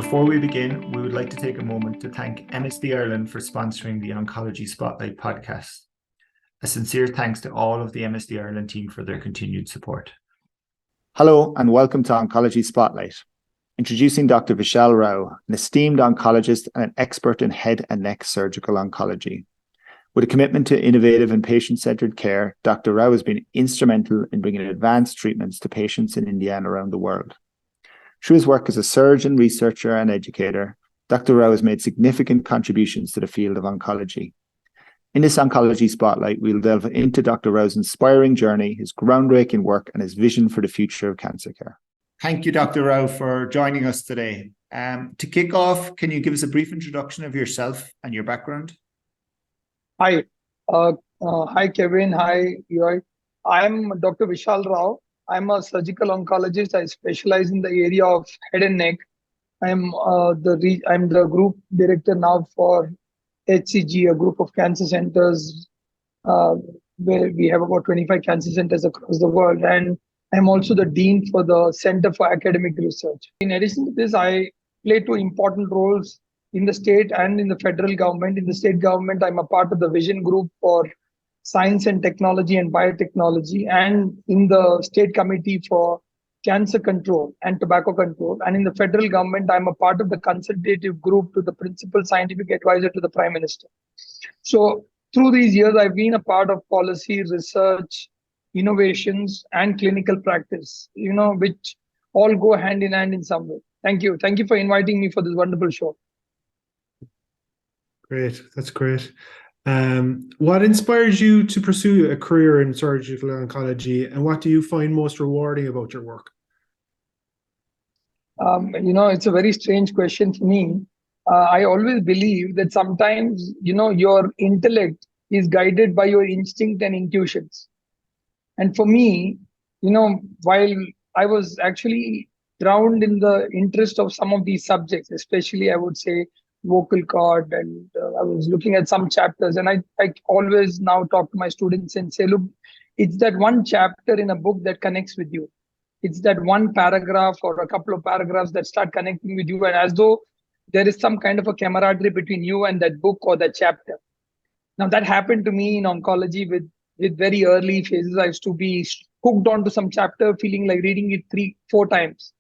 Before we begin, we would like to take a moment to thank MSD Ireland for sponsoring the Oncology Spotlight podcast. A sincere thanks to all of the MSD Ireland team for their continued support. Hello and welcome to Oncology Spotlight. Introducing Dr. Vishal Rao, an esteemed oncologist and an expert in head and neck surgical oncology. With a commitment to innovative and patient-centered care, Dr. Rao has been instrumental in bringing advanced treatments to patients in India and around the world. Through his work as a surgeon, researcher, and educator, Dr. Rao has made significant contributions to the field of oncology. In this Oncology Spotlight, we'll delve into Dr. Rao's inspiring journey, his groundbreaking work, and his vision for the future of cancer care. Thank you, Dr. Rao, for joining us today. To kick off, can you give us a brief introduction of yourself and your background? Hi, hi Kevin, hi Yoy. I'm Dr. Vishal Rao. I'm a surgical oncologist. I specialize in the area of head and neck. I'm the group director now for HCG, a group of cancer centers where we have about 25 cancer centers across the world. And I'm also the dean for the Center for Academic Research. In addition to this, I play two important roles in the state and in the federal government. In the state government, I'm a part of the Vision Group for Science and Technology and Biotechnology, and in the State Committee for Cancer Control and Tobacco Control. And in the federal government, I'm a part of the consultative group to the Principal Scientific Advisor to the Prime Minister. So through these years, I've been a part of policy, research, innovations, and clinical practice, which all go hand in hand in some way. Thank you. Thank you for inviting me for this wonderful show. Great. That's great. What inspires you to pursue a career in surgical oncology, and what do you find most rewarding about your work? It's a very strange question for me. I always believe that sometimes, your intellect is guided by your instinct and intuitions. And for me, while I was actually drowned in the interest of some of these subjects, especially I would say vocal cord, and I was looking at some chapters, and I always now talk to my students and say, look, it's that one chapter in a book that connects with you. It's that one paragraph or a couple of paragraphs that start connecting with you, and as though there is some kind of a camaraderie between you and that book or that chapter. Now that happened to me in oncology with very early phases. I used to be hooked onto some chapter, feeling like reading it 3-4 times.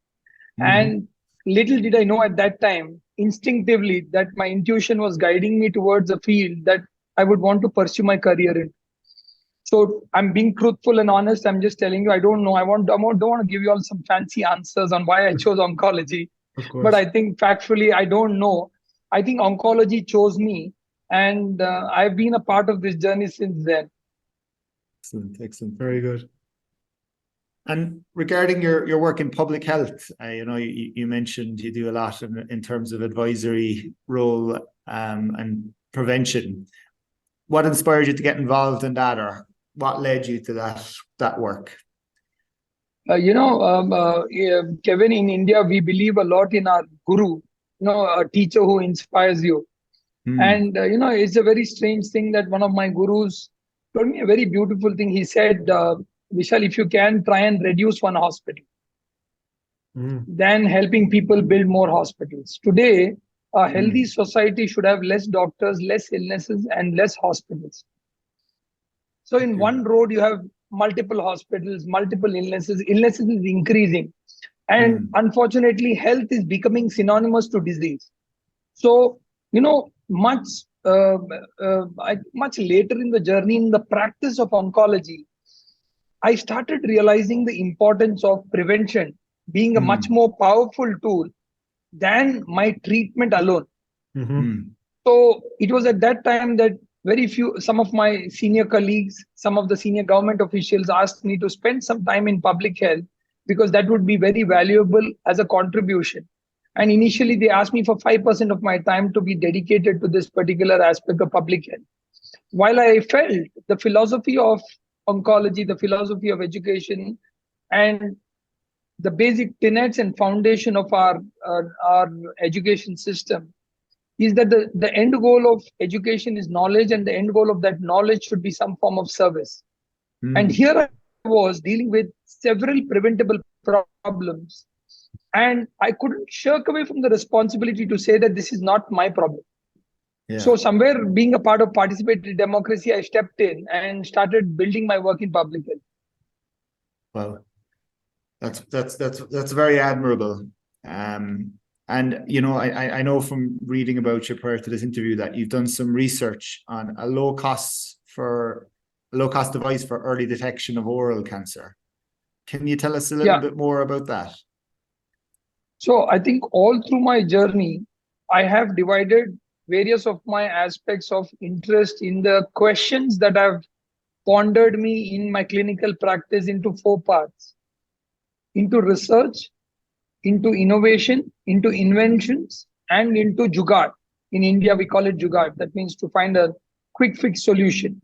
And little did I know at that time, instinctively, that my intuition was guiding me towards a field that I would want to pursue my career in. So I'm being truthful and honest. I'm just telling you, I don't know. I don't want to give you all some fancy answers on why I chose oncology. But I think factually, I don't know. I think oncology chose me, and I've been a part of this journey since then. Excellent. Very good. And regarding your work in public health, you mentioned you do a lot in terms of advisory role and prevention. What inspired you to get involved in that, or what led you to that work? Kevin, in India, we believe a lot in our guru, a teacher who inspires you. And, it's a very strange thing that one of my gurus told me a very beautiful thing. He said, Vishal, if you can try and reduce one hospital, then helping people build more hospitals. Today, a healthy society should have less doctors, less illnesses, and less hospitals. So in one road, you have multiple hospitals, multiple illnesses. Illnesses is increasing. And unfortunately, health is becoming synonymous to disease. So, much later in the journey, in the practice of oncology, I started realizing the importance of prevention being a much more powerful tool than my treatment alone. So it was at that time that some of my senior colleagues, some of the senior government officials asked me to spend some time in public health because that would be very valuable as a contribution. And initially they asked me for 5% of my time to be dedicated to this particular aspect of public health. While I felt the philosophy of oncology, the philosophy of education, and the basic tenets and foundation of our education system is that the end goal of education is knowledge, and the end goal of that knowledge should be some form of service. And here I was dealing with several preventable problems And I couldn't shirk away from the responsibility to say that this is not my problem. Yeah. So somewhere, being a part of participatory democracy, I stepped in and started building my work in public health. Well, that's very admirable. And you know, I know from reading about you prior to this interview that you've done some research on a low cost device for early detection of oral cancer. Can you tell us a little bit more about that? So I think all through my journey, I have divided various of my aspects of interest in the questions that have pondered me in my clinical practice into 4 parts: into research, into innovation, into inventions, and into jugaad. In India, we call it jugaad. That means to find a quick fix solution.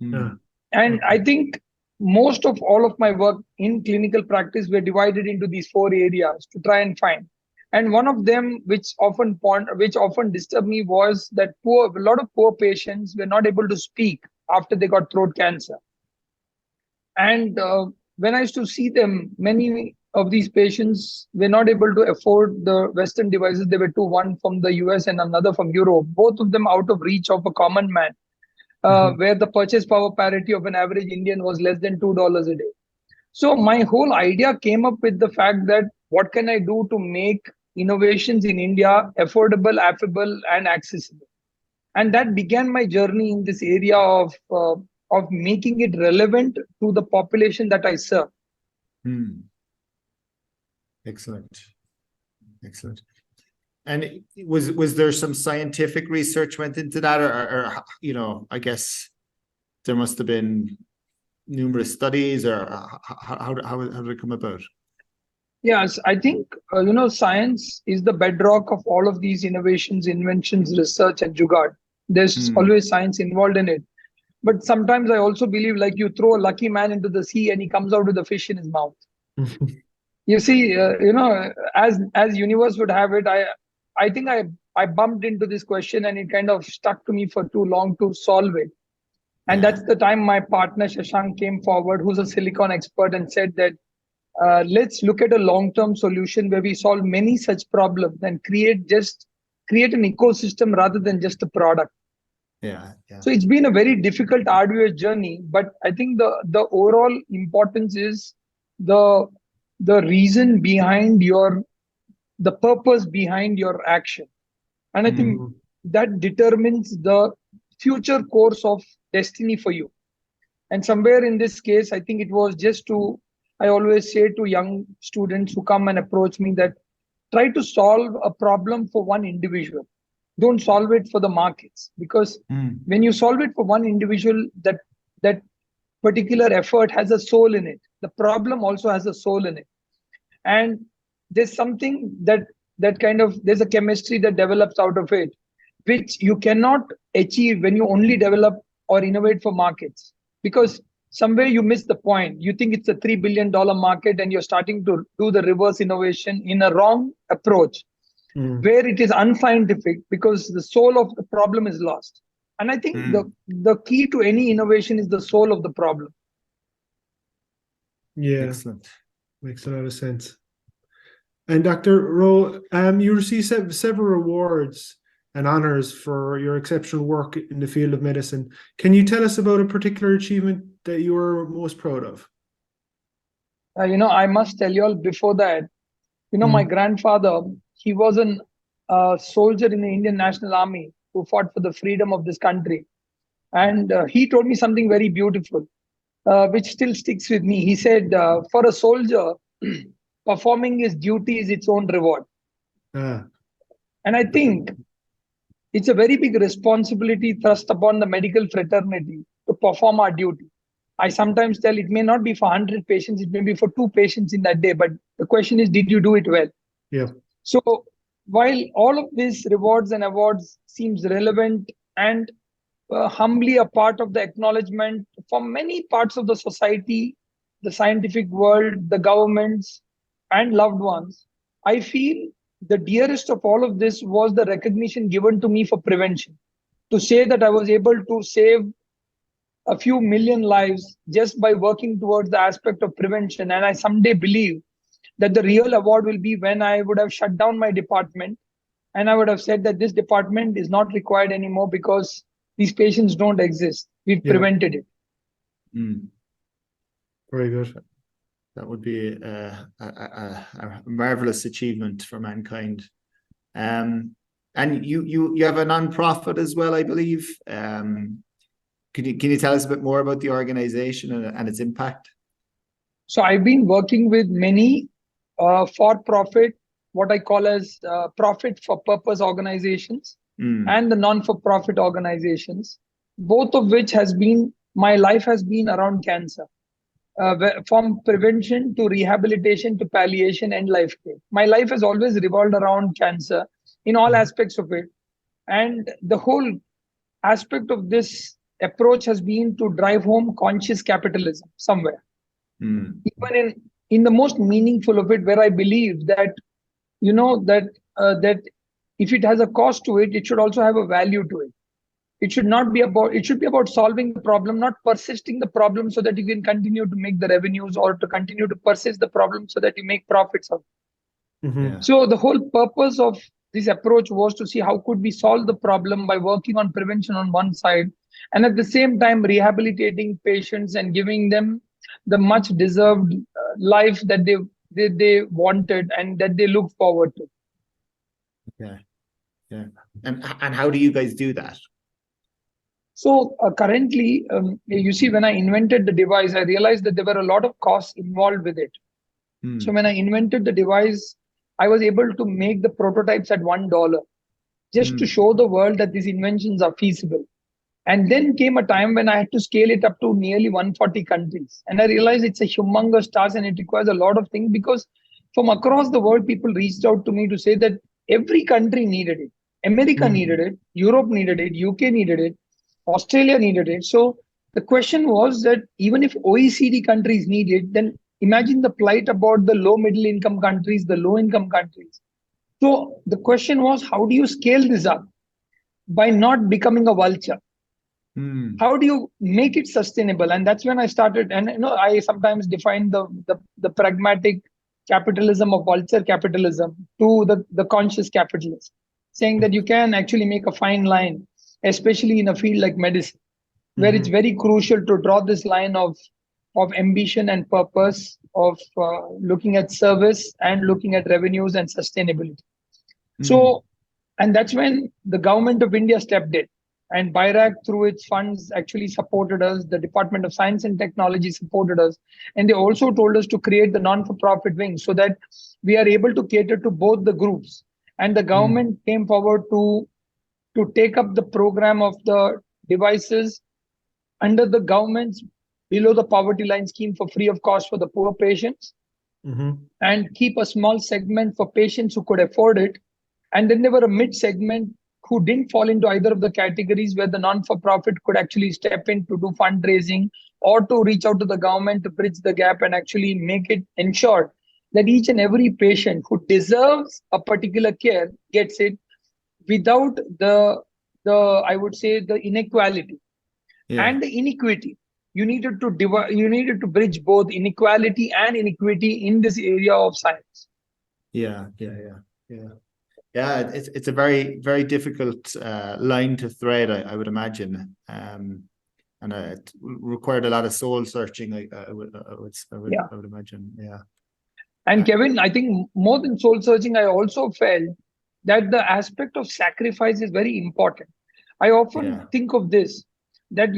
And I think most of all of my work in clinical practice were divided into these 4 areas to try and find. And one of them, which often disturbed me, was that a lot of poor patients were not able to speak after they got throat cancer. And when I used to see them, many of these patients were not able to afford the Western devices. They were two, one from the US and another from Europe, both of them out of reach of a common man, where the purchase power parity of an average Indian was less than $2 a day. So my whole idea came up with the fact that what can I do to make innovations in India affordable, affable, and accessible? And that began my journey in this area of making it relevant to the population that I serve. Excellent. And was there some scientific research went into that, or you know, I guess there must have been numerous studies, or how did it come about? Yes, I think science is the bedrock of all of these innovations, inventions, research, and jugaad. There's always science involved in it. But sometimes I also believe, like, you throw a lucky man into the sea and he comes out with a fish in his mouth. You see, as universe would have it, I think I bumped into this question and it kind of stuck to me for too long to solve it. And that's the time my partner Shashank came forward, who's a silicon expert, and said that let's look at a long-term solution where we solve many such problems and create an ecosystem rather than just a product. So it's been a very difficult, arduous journey, but I think the overall importance is the reason behind the purpose behind your action. And I think that determines the future course of destiny for you. And somewhere in this case, I think it was I always say to young students who come and approach me that try to solve a problem for one individual. Don't solve it for the markets, because when you solve it for one individual, that particular effort has a soul in it. The problem also has a soul in it. And there's something there's a chemistry that develops out of it, which you cannot achieve when you only develop or innovate for markets, because somewhere you miss the point. You think it's a $3 billion market and you're starting to do the reverse innovation in a wrong approach, where it is unscientific, because the soul of the problem is lost. And I think the key to any innovation is the soul of the problem. Yeah, excellent. Makes a lot of sense. And Dr. Rao, you received several awards and honors for your exceptional work in the field of medicine. Can you tell us about a particular achievement that you were most proud of? I must tell you all before that, my grandfather, he was a soldier in the Indian National Army who fought for the freedom of this country. And he told me something very beautiful, which still sticks with me. He said, for a soldier, performing his duty is its own reward. And I think it's a very big responsibility thrust upon the medical fraternity to perform our duty. I sometimes tell it may not be for 100 patients, it may be for 2 patients in that day. But the question is, did you do it well? Yeah. So while all of these rewards and awards seems relevant and humbly a part of the acknowledgement for many parts of the society, the scientific world, the governments, and loved ones, I feel the dearest of all of this was the recognition given to me for prevention. To say that I was able to save a few million lives just by working towards the aspect of prevention. And I someday believe that the real award will be when I would have shut down my department and I would have said that this department is not required anymore because these patients don't exist. We've prevented it. Very good. That would be a marvelous achievement for mankind. And you have a non-profit as well, I believe. Can you tell us a bit more about the organization and its impact? So I've been working with many for-profit, what I call as profit for purpose organizations and the non-for-profit organizations, both of which my life has been around cancer. From prevention to rehabilitation to palliation and life care. My life has always revolved around cancer in all aspects of it. And the whole aspect of this approach has been to drive home conscious capitalism somewhere. Even in the most meaningful of it, where I believe that, that if it has a cost to it, it should also have a value to it. It should be about solving the problem, not persisting the problem so that you can continue to make the revenues, or to continue to persist the problem so that you make profits of it. Mm-hmm. So the whole purpose of this approach was to see how could we solve the problem by working on prevention on one side, and at the same time rehabilitating patients and giving them the much deserved life that they wanted and that they look forward to. Yeah. And how do you guys do that? So currently, you see, when I invented the device, I realized that there were a lot of costs involved with it. So when I invented the device, I was able to make the prototypes at $1 just to show the world that these inventions are feasible. And then came a time when I had to scale it up to nearly 140 countries. And I realized it's a humongous task and it requires a lot of things, because from across the world, people reached out to me to say that every country needed it. America needed it, Europe needed it, UK needed it, Australia needed it. So the question was that even if OECD countries need it, then imagine the plight about the low middle income countries, the low income countries. So the question was, how do you scale this up by not becoming a vulture? How do you make it sustainable? And that's when I started. And I sometimes define the pragmatic capitalism of vulture capitalism to the conscious capitalism, saying that you can actually make a fine line, especially in a field like medicine, where it's very crucial to draw this line of ambition and purpose, of looking at service and looking at revenues and sustainability. So, and that's when the government of India stepped in, and BIRAC through its funds actually supported us. The Department of Science and Technology supported us. And they also told us to create the non-for-profit wing so that we are able to cater to both the groups. And the government came forward to take up the program of the devices under the government's below the poverty line scheme for free of cost for the poor patients, and keep a small segment for patients who could afford it. And then there were a mid segment who didn't fall into either of the categories, where the non-for-profit could actually step in to do fundraising or to reach out to the government to bridge the gap and actually make it ensured that each and every patient who deserves a particular care gets it, without the I would say the inequality and the inequity. You needed to bridge both inequality and inequity in this area of science. Yeah, it's a very, very difficult line to thread, I would imagine, and it required a lot of soul searching. I would imagine. Yeah. And Kevin, I think more than soul searching, I also felt that the aspect of sacrifice is very important. I often think of this, that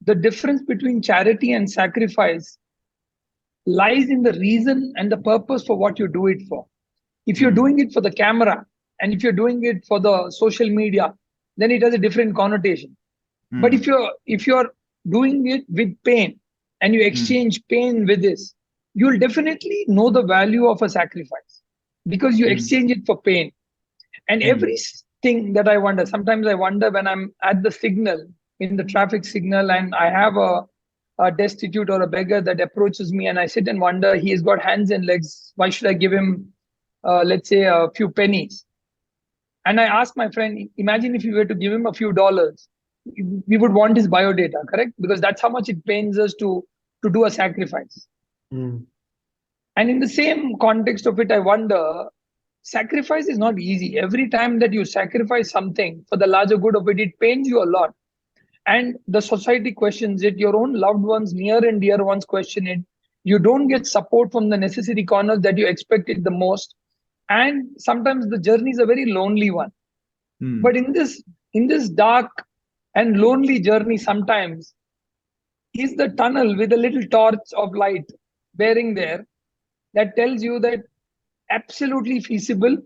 the difference between charity and sacrifice lies in the reason and the purpose for what you do it for. If you're doing it for the camera, and if you're doing it for the social media, then it has a different connotation. But if you're doing it with pain, and you exchange pain with this, you'll definitely know the value of a sacrifice, because you exchange it for pain. And everything that sometimes I wonder when I'm at the signal, in the traffic signal, and I have a destitute or a beggar that approaches me, and I sit and wonder, he has got hands and legs, why should I give him, let's say, a few pennies? And I asked my friend, imagine if you were to give him a few dollars, we would want his biodata, correct? Because that's how much it pains us to do a sacrifice. And And in the same context of it, I wonder, sacrifice is not easy. Every time that you sacrifice something for the larger good of it, it pains you a lot. And the society questions it, your own loved ones, near and dear ones question it. You don't get support from the necessary corners that you expected the most. And sometimes the journey is a very lonely one. But in this dark and lonely journey, sometimes is the tunnel with a little torch of light bearing there that tells you that absolutely feasible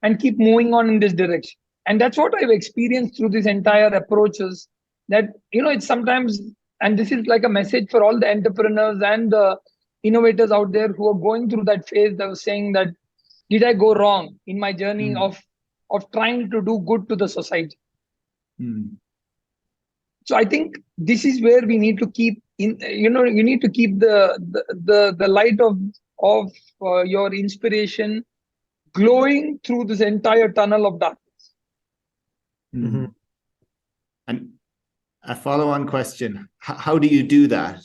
and keep moving on in this direction. And that's what I've experienced through this entire approaches, that it's sometimes, and this is like a message for all the entrepreneurs and the innovators out there who are going through that phase, that was saying that, did I go wrong in my journey of trying to do good to the society? So I think this is where we need to keep in, you need to keep the light of your inspiration glowing through this entire tunnel of darkness. And a follow-on question: how do you do that?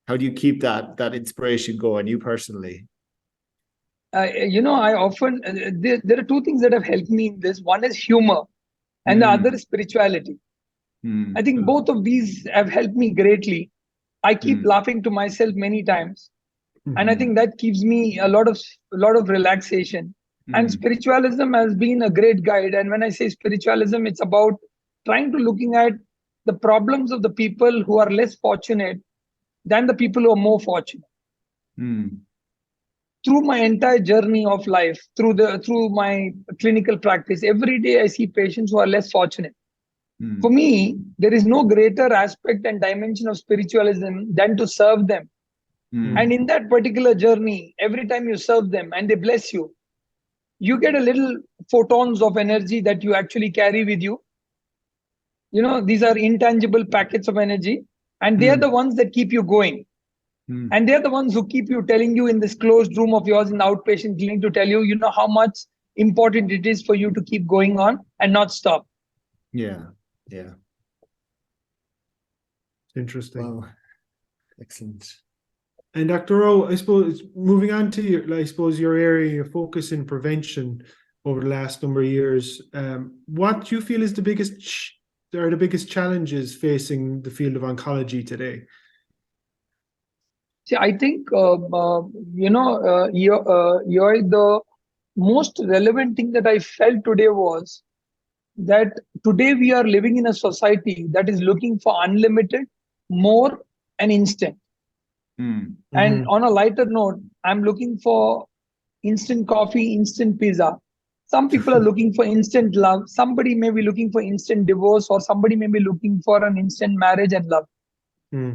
How do you keep that inspiration going, you personally? I often there are two things that have helped me in this. One is humor, and the other is spirituality. I think both of these have helped me greatly. I keep laughing to myself many times, and I think that gives me a lot of relaxation. And spiritualism has been a great guide. And when I say spiritualism, it's about trying to looking at the problems of the people who are less fortunate than the people who are more fortunate. Through my entire journey of life, through my clinical practice, every day I see patients who are less fortunate. For me, there is no greater aspect and dimension of spiritualism than to serve them. And in that particular journey, every time you serve them and they bless you, you get a little photons of energy that you actually carry with you. These are intangible packets of energy, and they are the ones that keep you going. And they're the ones who keep you, telling you in this closed room of yours in the outpatient clinic, to tell you, how much important it is for you to keep going on and not stop. Yeah. Interesting. Wow. Excellent. And Dr. Rao, I suppose moving on to your area of focus in prevention over the last number of years, what do you feel is the biggest challenges facing the field of oncology today? See, I think the most relevant thing that I felt today was that today we are living in a society that is looking for unlimited, more, and instant. And on a lighter note, I'm looking for instant coffee, instant pizza. Some people are looking for instant love. Somebody may be looking for instant divorce, or somebody may be looking for an instant marriage and love.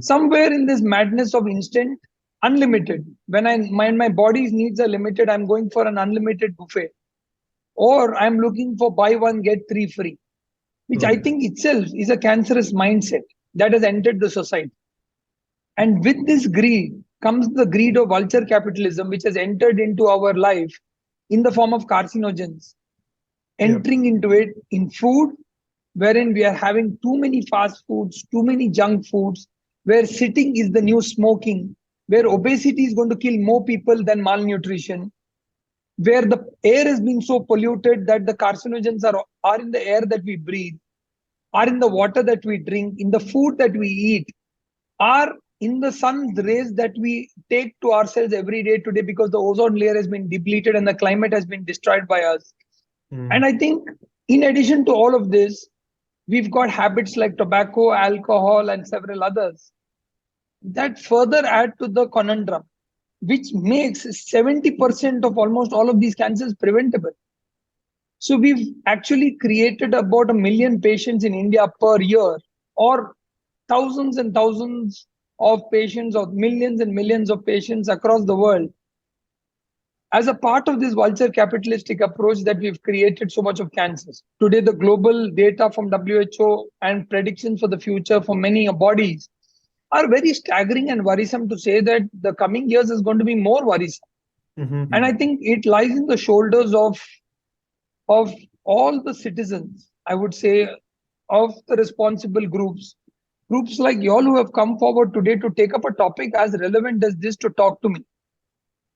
Somewhere in this madness of instant, unlimited, when my body's needs are limited, I'm going for an unlimited buffet. Or I'm looking for buy one, get three free, which I think itself is a cancerous mindset that has entered the society. And with this greed comes the greed of vulture capitalism, which has entered into our life in the form of carcinogens, entering into it in food, wherein we are having too many fast foods, too many junk foods, where sitting is the new smoking, where obesity is going to kill more people than malnutrition, where the air has been so polluted that the carcinogens are in the air that we breathe, are in the water that we drink, in the food that we eat, are in the sun's rays that we take to ourselves every day today, because the ozone layer has been depleted and the climate has been destroyed by us. And I think in addition to all of this, we've got habits like tobacco, alcohol, and several others that further add to the conundrum, which makes 70% of almost all of these cancers preventable. So we've actually created about 1 million patients in India per year, or thousands and thousands of patients, or millions and millions of patients across the world, as a part of this vulture capitalistic approach that we've created so much of cancers. Today, the global data from WHO and predictions for the future for many bodies are very staggering and worrisome, to say that the coming years is going to be more worrisome. And I think it lies in the shoulders of all the citizens, I would say, of the responsible groups like y'all who have come forward today to take up a topic as relevant as this to talk to me.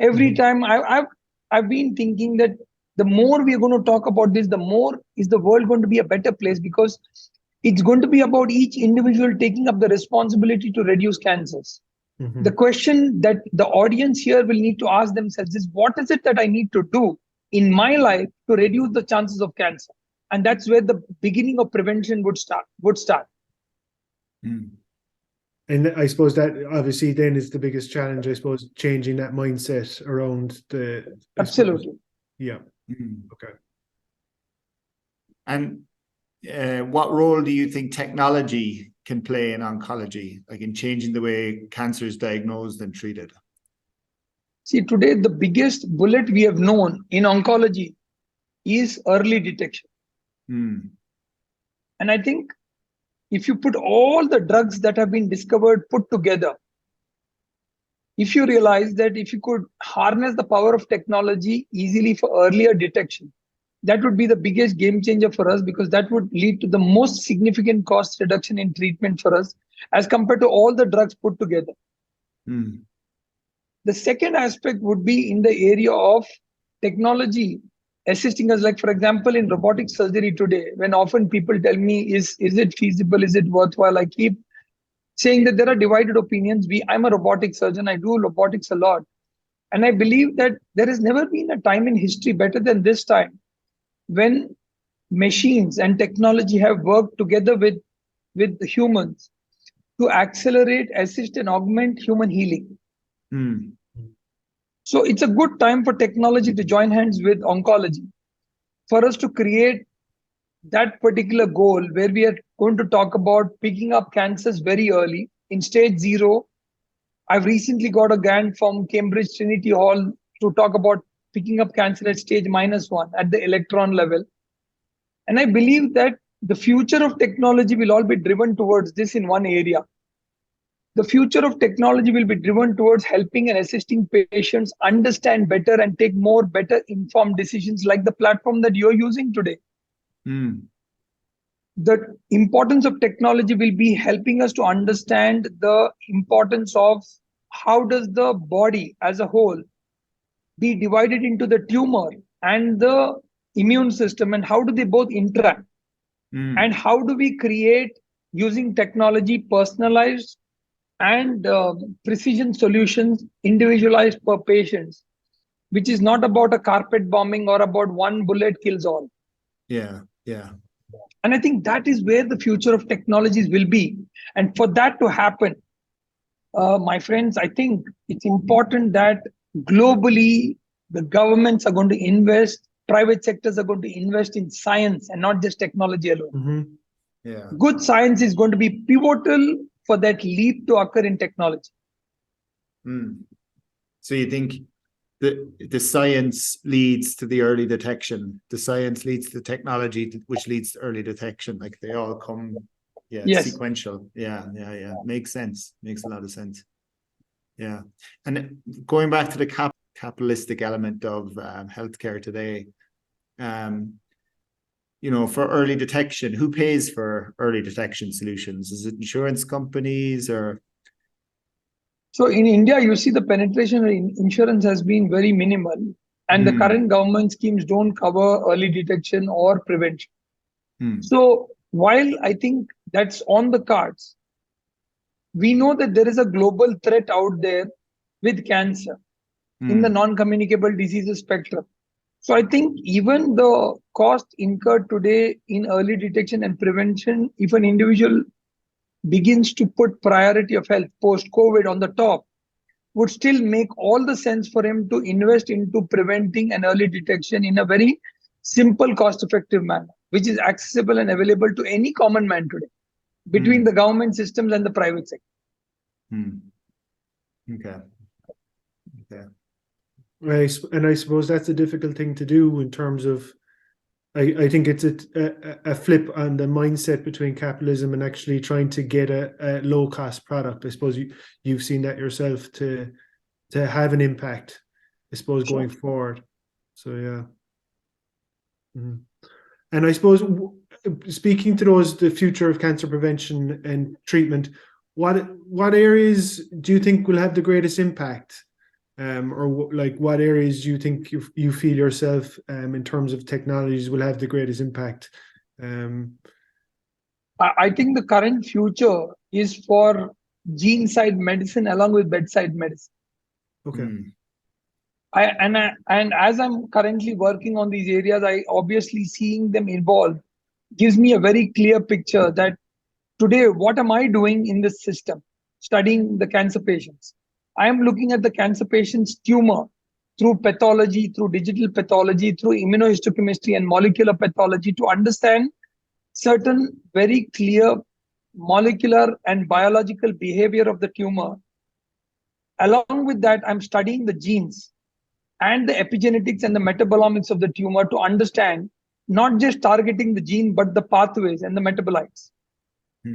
Every time I've been thinking that the more we are going to talk about this, the more is the world going to be a better place, because it's going to be about each individual taking up the responsibility to reduce cancers. Mhm. The question that the audience here will need to ask themselves is, what is it that I need to do in my life to reduce the chances of cancer? And that's where the beginning of prevention would start. Mm. And I suppose that obviously then is the biggest challenge, I suppose, changing that mindset around I suppose. Absolutely. Yeah. Mm. Okay. And what role do you think technology can play in oncology, like in changing the way cancer is diagnosed and treated? See, today the biggest bullet we have known in oncology is early detection. Mm. And I think if you put all the drugs that have been discovered put together, if you realize that if you could harness the power of technology easily for earlier detection, that would be the biggest game changer for us, because that would lead to the most significant cost reduction in treatment for us as compared to all the drugs put together. Mm. The second aspect would be in the area of technology assisting us. Like, for example, in robotic surgery today, when often people tell me, is it feasible? Is it worthwhile? I keep saying that there are divided opinions. I'm a robotic surgeon. I do robotics a lot. And I believe that there has never been a time in history better than this time, when machines and technology have worked together with the humans to accelerate, assist, and augment human healing. Mm. So it's a good time for technology to join hands with oncology for us to create that particular goal, where we are going to talk about picking up cancers very early in stage 0. I've recently got a grant from Cambridge Trinity Hall to talk about picking up cancer at stage -1 at the electron level. And I believe that the future of technology will all be driven towards this in one area. The future of technology will be driven towards helping and assisting patients understand better and take more better informed decisions, like the platform that you're using today. Mm. The importance of technology will be helping us to understand the importance of how does the body as a whole be divided into the tumor and the immune system, and how do they both interact, Mm. and how do we create, using technology, personalized and precision solutions individualized per patients, which is not about a carpet bombing or about one bullet kills all. Yeah. Yeah. And I think that is where the future of technologies will be. And for that to happen, my friends, I think it's important that globally the governments are going to invest, private sectors are going to invest in science and not just technology alone. Mm-hmm. Yeah. Good science is going to be pivotal for that leap to occur in technology. Mm. So you think the science leads to the early detection, the science leads to technology, which leads to early detection, like they all come, yeah, it's Yes. sequential. Yeah. Makes sense. Makes a lot of sense. Yeah. And going back to the capitalistic element of healthcare today, for early detection, who pays for early detection solutions? Is it insurance companies or? So in India, you see the penetration in insurance has been very minimal, and the current government schemes don't cover early detection or prevention. So while I think that's on the cards, we know that there is a global threat out there with cancer in the non-communicable diseases spectrum. So I think even the cost incurred today in early detection and prevention, if an individual begins to put priority of health post-COVID on the top, would still make all the sense for him to invest into preventing and early detection in a very simple, cost-effective manner, which is accessible and available to any common man today, between the government systems and the private sector. Okay. And I suppose that's a difficult thing to do in terms of, I think it's a flip on the mindset between capitalism and actually trying to get a low cost product. I suppose you've seen that yourself to have an impact, I suppose, going forward. So yeah. Mm-hmm. And I suppose speaking to the future of cancer prevention and treatment, what areas do you think will have the greatest impact or like what areas do you think you feel yourself in terms of technologies will have the greatest impact? I think the current future is for gene-side medicine along with bedside medicine. Okay. And as I'm currently working on these areas, I obviously seeing them evolve gives me a very clear picture that today, what am I doing in this system? Studying the cancer patients. I am looking at the cancer patient's tumor through pathology, through digital pathology, through immunohistochemistry and molecular pathology to understand certain very clear molecular and biological behavior of the tumor. Along with that, I'm studying the genes and the epigenetics and the metabolomics of the tumor to understand not just targeting the gene, but the pathways and the metabolites.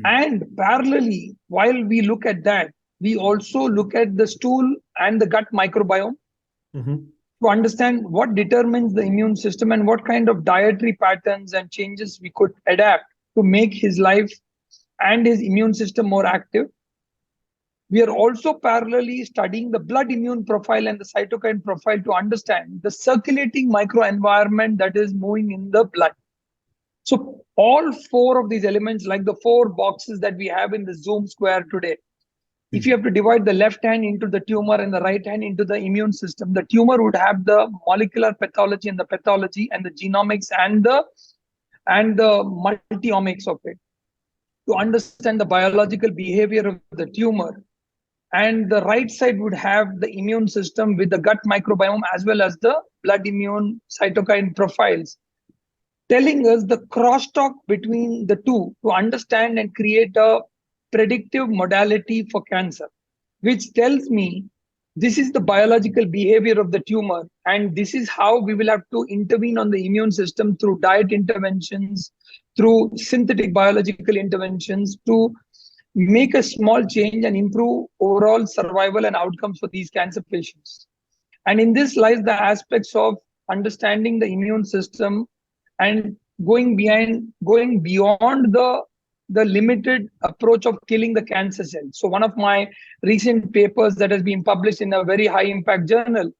And parallelly, while we look at that, we also look at the stool and the gut microbiome to understand what determines the immune system and what kind of dietary patterns and changes we could adapt to make his life and his immune system more active. We are also parallelly studying the blood immune profile and the cytokine profile to understand the circulating microenvironment that is moving in the blood. So all four of these elements, like the four boxes that we have in the Zoom square today, if you have to divide the left hand into the tumor and the right hand into the immune system, the tumor would have the molecular pathology and the pathology and the genomics and the multiomics of it to understand the biological behavior of the tumor. And the right side would have the immune system with the gut microbiome as well as the blood immune cytokine profiles, telling us the crosstalk between the two to understand and create a predictive modality for cancer, which tells me this is the biological behavior of the tumor, and this is how we will have to intervene on the immune system through diet interventions, through synthetic biological interventions to make a small change and improve overall survival and outcomes for these cancer patients. And in this lies the aspects of understanding the immune system and going beyond the limited approach of killing the cancer cells. So one of my recent papers that has been published in a very high impact journal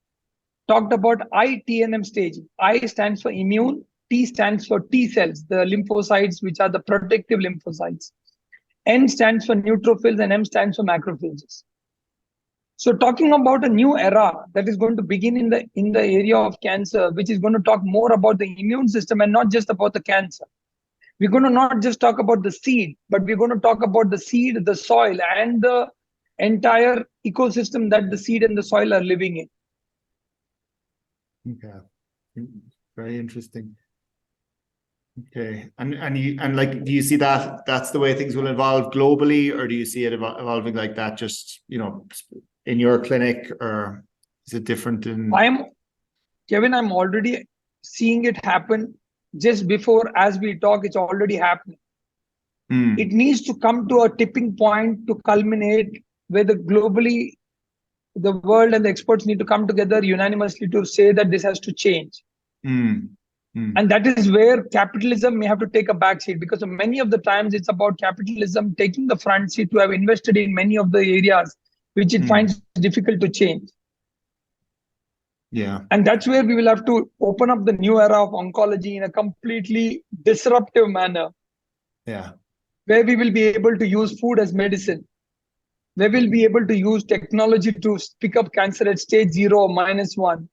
talked about ITNM staging. I stands for immune, T stands for T cells, the lymphocytes, which are the protective lymphocytes. N stands for neutrophils and M stands for macrophages. So talking about a new era that is going to begin in the area of cancer, which is going to talk more about the immune system and not just about the cancer. We're going to not just talk about the seed, but we're going to talk about the seed, the soil, and the entire ecosystem that the seed and the soil are living in. Okay, very interesting. Okay, and like, do you see that's the way things will evolve globally, or do you see it evolving like that just, you know, in your clinic, or is it different in? Kevin, I'm already seeing it happen just before as we talk. It's already happening. It needs to come to a tipping point to culminate where globally the world and the experts need to come together unanimously to say that this has to change. And that is where capitalism may have to take a backseat, because many of the times it's about capitalism taking the front seat to have invested in many of the areas which it finds difficult to change. Yeah. And that's where we will have to open up the new era of oncology in a completely disruptive manner. Yeah. Where we will be able to use food as medicine, where we'll be able to use technology to pick up cancer at stage 0 or -1,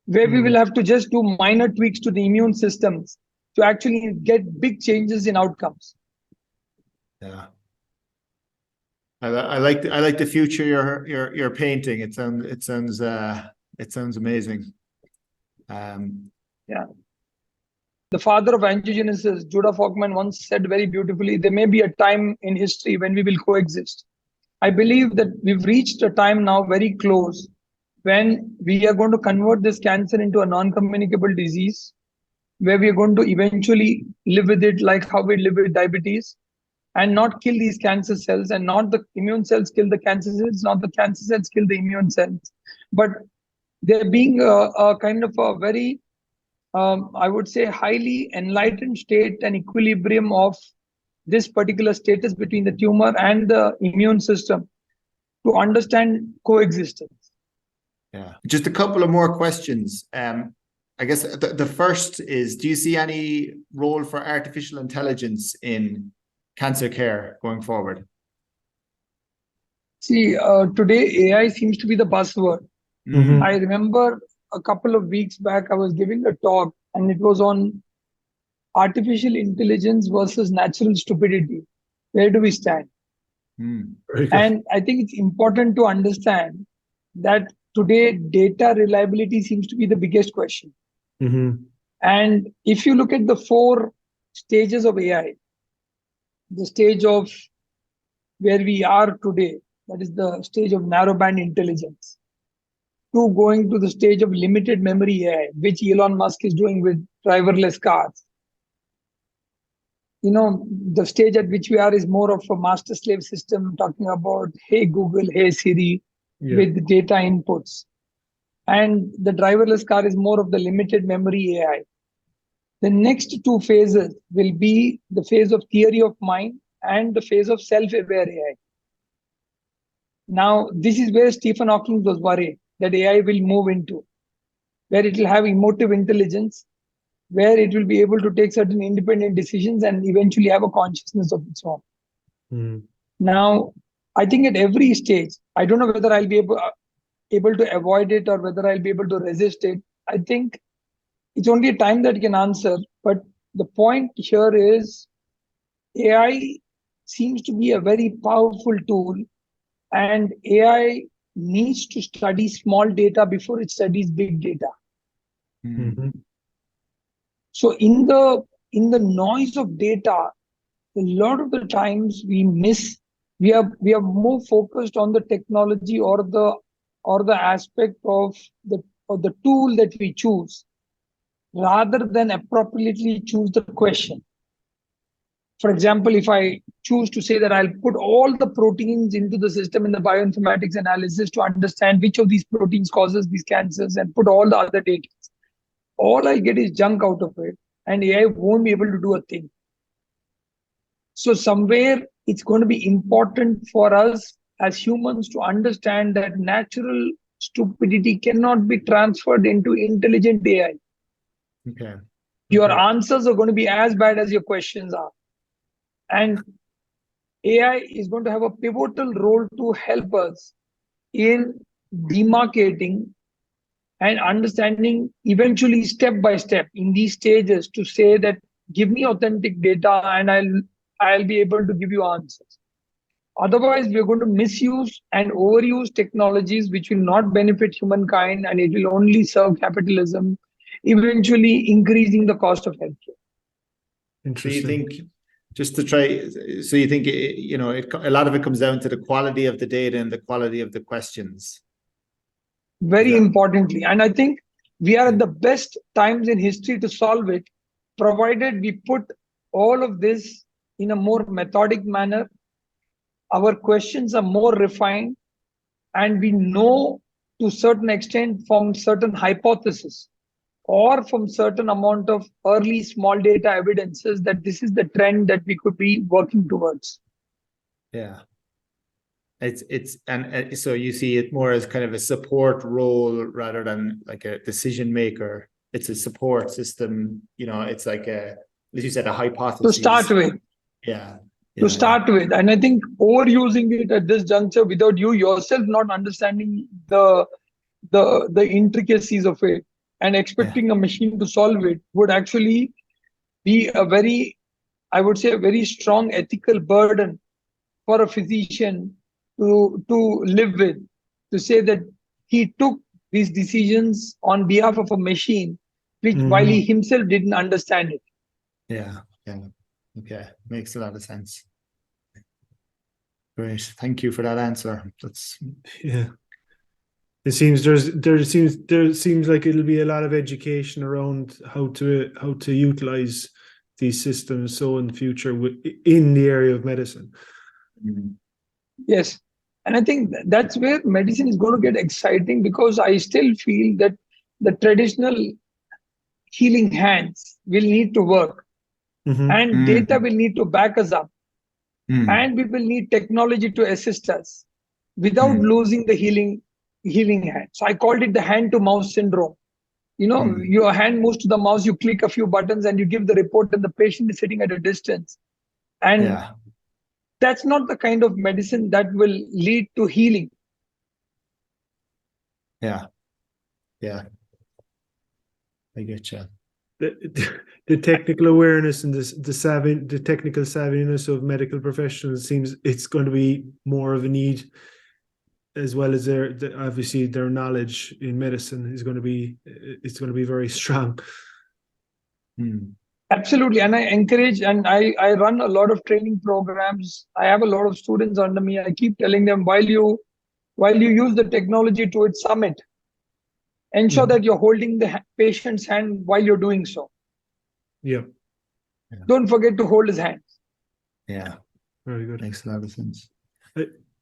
where we will have to just do minor tweaks to the immune systems to actually get big changes in outcomes. Yeah. I like the future you're painting. It sounds amazing. Yeah. The father of angiogenesis, Judah Folkman, once said very beautifully, there may be a time in history when we will coexist. I believe that we've reached a time now very close when we are going to convert this cancer into a non-communicable disease, where we are going to eventually live with it like how we live with diabetes, and not kill these cancer cells, and not the immune cells kill the cancer cells, not the cancer cells kill the immune cells. But there being a kind of a very, I would say, highly enlightened state and equilibrium of this particular status between the tumor and the immune system to understand coexistence. Yeah. Just a couple of more questions. I guess the first is, do you see any role for artificial intelligence in cancer care going forward? See, today AI seems to be the buzzword. Mhm. I remember a couple of weeks back, I was giving a talk and it was on artificial intelligence versus natural stupidity. Where do we stand? Mm. Very good. And I think it's important to understand that today data reliability seems to be the biggest question. Mhm. And if you look at the 4 stages of AI, the stage of where we are today, that is the stage of narrowband intelligence, to going to the stage of limited memory AI, which Elon Musk is doing with driverless cars. The stage at which we are is more of a master slave system, talking about, hey Google, hey Siri, Yeah. with data inputs. And the driverless car is more of the limited memory AI. The next 2 phases will be the phase of theory of mind and the phase of self-aware AI. Now, this is where Stephen Hawking was worried that AI will move into, where it will have emotive intelligence, where it will be able to take certain independent decisions and eventually have a consciousness of its own. Mhm. Now, I think at every stage, I don't know whether I'll be able to avoid it or whether I'll be able to resist it. I think it's only time that can answer. But the point here is AI seems to be a very powerful tool, and AI needs to study small data before it studies big data. Mm. Mhm. So in the noise of data, a lot of the times we are more focused on the technology or the aspect of the tool that we choose rather than appropriately choose the question. For example, if I choose to say that I'll put all the proteins into the system in the bioinformatics analysis to understand which of these proteins causes these cancers and put all the other data, all I'll get is junk out of it, and AI won't be able to do a thing. So somewhere it's going to be important for us as humans to understand that natural stupidity cannot be transferred into intelligent AI. Okay. Your Okay. answers are going to be as bad as your questions are. And AI is going to have a pivotal role to help us in demarcating and understanding eventually step by step in these stages to say that give me authentic data and I'll be able to give you answers. Otherwise, we're going to misuse and overuse technologies which will not benefit humankind, and it will only serve capitalism, eventually increasing the cost of healthcare. So you Interesting. think, just to try, so you think, a lot of it comes down to the quality of the data and the quality of the questions. Very Yeah. importantly. And I think we are at the best times in history to solve it, provided we put all of this in a more methodic manner. Our questions are more refined, and we know to a certain extent from certain hypotheses or from certain amount of early small data evidences that this is the trend that we could be working towards. Yeah. So you see it more as kind of a support role rather than like a decision maker. It's a support system, it's like as you said, a hypothesis. To start with. Yeah. To start with. And I think overusing it at this juncture without you yourself not understanding the intricacies of it and expecting a machine to solve it would actually be I would say, a very strong ethical burden for a physician to live with, to say that he took these decisions on behalf of a machine, which while he himself didn't understand it. Yeah. Okay, makes a lot of sense. Great, thank you for that answer. Yeah. It seems there seems like it'll be a lot of education around how to utilize these systems so in the future in the area of medicine. Yes. And I think that's where medicine is going to get exciting, because I still feel that the traditional healing hands will need to work, and data will need to back us up, and we will need technology to assist us without losing the healing healing hand. So I called it the hand to mouse syndrome. Your hand moves to the mouse, you click a few buttons and you give the report, and the patient is sitting at a distance. And Yeah. that's not the kind of medicine that will lead to healing. Yeah. Yeah. I get you. The technical awareness and the technical savviness of medical professionals seems it's going to be more of a need, as well as obviously their knowledge in medicine is going to be very strong. Absolutely. And I encourage, and I run a lot of training programs. I have a lot of students under me. I keep telling them, while you use the technology to its summit, ensure that you're holding the patient's hand while you're doing so. Yeah. Don't forget to hold his hand. Yeah. Very good. Makes a lot of sense.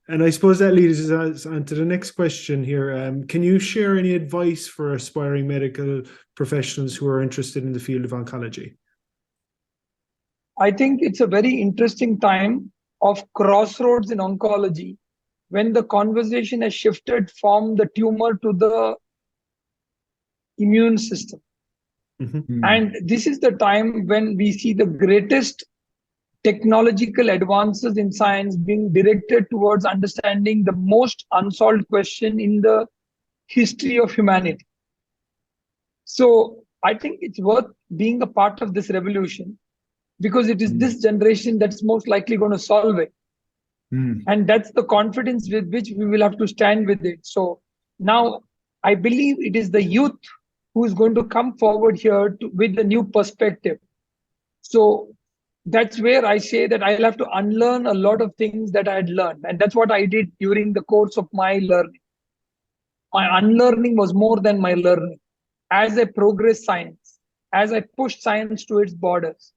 And I suppose that leads us on to the next question here. Can you share any advice for aspiring medical professionals who are interested in the field of oncology? I think it's a very interesting time of crossroads in oncology, when the conversation has shifted from the tumor to the immune system. And this is the time when we see the greatest technological advances in science being directed towards understanding the most unsolved question in the history of humanity. So I think it's worth being a part of this revolution, because it is this generation that's most likely going to solve it. And that's the confidence with which we will have to stand with it. So now I believe it is the youth who is going to come forward here with a new perspective. So that's where I say that I'll have to unlearn a lot of things that I had learned. And that's what I did during the course of my learning. My unlearning was more than my learning. As I progress science, as I push science to its borders,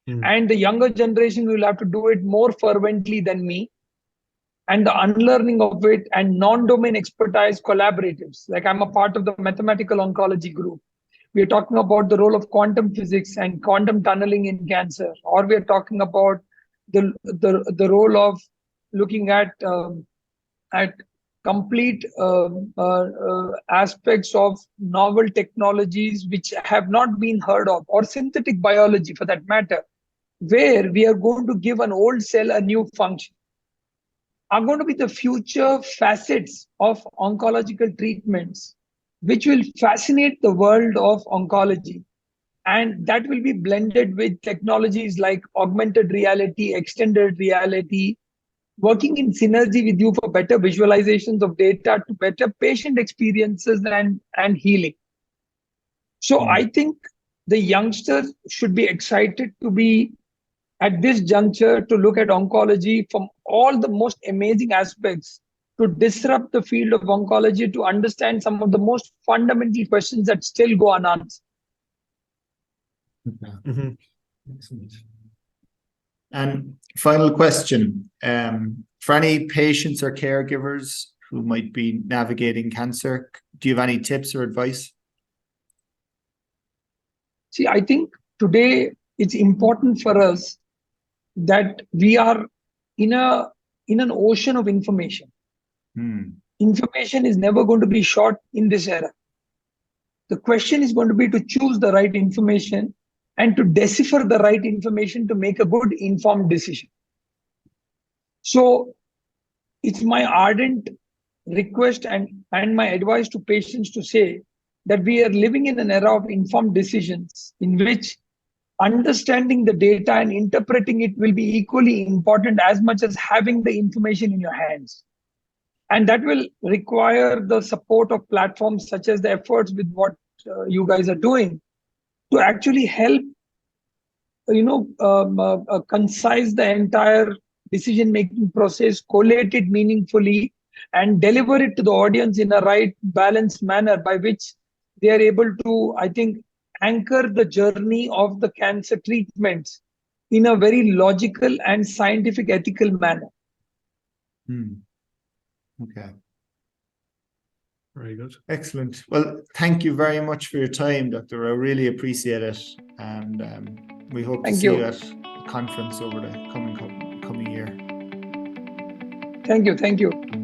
and the younger generation will have to do it more fervently than me. And the unlearning of it and non-domain expertise collaboratives, like I'm a part of the mathematical oncology group. We are talking about the role of quantum physics and quantum tunneling in cancer, or we are talking about the role of looking at complete aspects of novel technologies which have not been heard of, or synthetic biology for that matter, where we are going to give an old cell a new function, are going to be the future facets of oncological treatments, which will fascinate the world of oncology. And that will be blended with technologies like augmented reality, extended reality, working in synergy with you for better visualizations of data, to better patient experiences and healing. So I think the youngsters should be excited to be at this juncture to look at oncology from all the most amazing aspects, to disrupt the field of oncology, to understand some of the most fundamental questions that still go unanswered. Excellent. And final question, for any patients or caregivers who might be navigating cancer, do you have any tips or advice? See, I think today it's important for us that we are in an ocean of information. Information is never going to be short in this era. The question is going to be to choose the right information and to decipher the right information to make a good informed decision. So it's my ardent request and my advice to patients to say that we are living in an era of informed decisions, in which understanding the data and interpreting it will be equally important as much as having the information in your hands. And that will require the support of platforms such as the efforts with what you guys are doing, to actually help concise the entire decision-making process, collate it meaningfully, and deliver it to the audience in a right, balanced manner, by which they are able to, I think, anchor the journey of the cancer treatments in a very logical and scientific, ethical manner. Okay. Very good. Excellent. Well, thank you very much for your time, Dr. Rao. Really appreciate it. And we hope to see you at a conference over the coming year. Thank you.